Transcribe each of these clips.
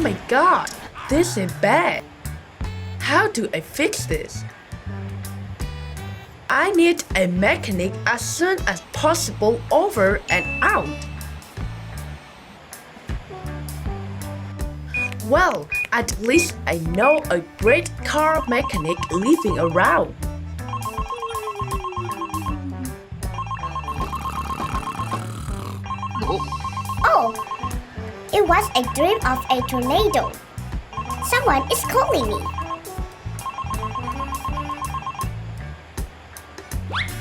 my god, this is bad. How do I fix this? I need a mechanic as soon as possible, over and out. Well, at least I know a great car mechanic living around. Oh, it was a dream of a tornado. Someone is calling me.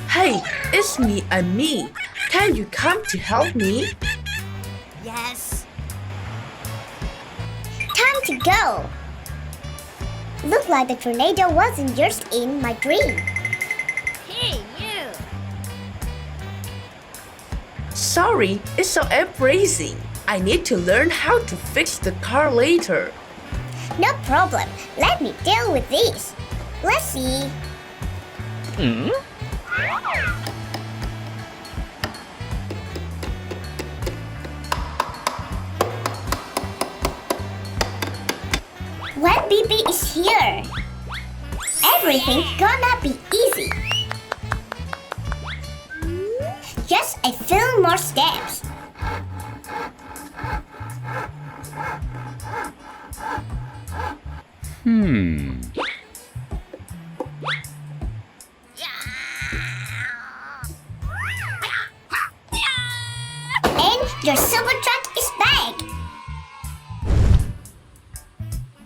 Hey, it's me, Ami. Can you come to help me? Yes. Time to go. Looked like the tornado wasn't just in my dream. Hey, you. Sorry, it's so embarrassing. I need to learn how to fix the car later. No problem. Let me deal with this. Let's see. When BiBi is here, everything's gonna be easy. Just a few more steps. And your silver truck is back.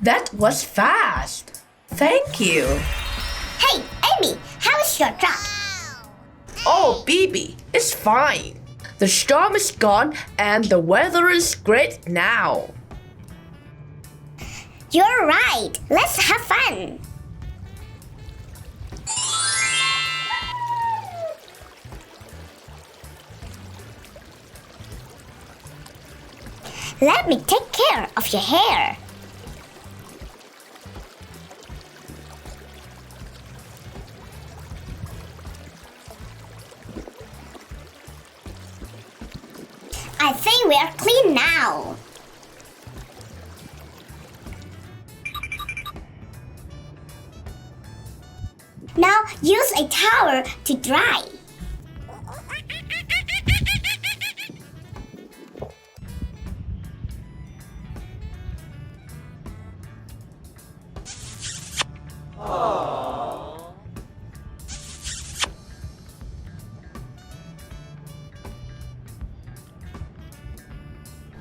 That was fast. Thank you. Hey, Amy, how is your truck? Oh, BiBi, it's fine. The storm is gone and the weather is great now. You're right. Let's have fun. Let me take care of your hair. I think we are clean now. Now use a towel to dry.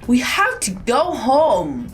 We have to go home.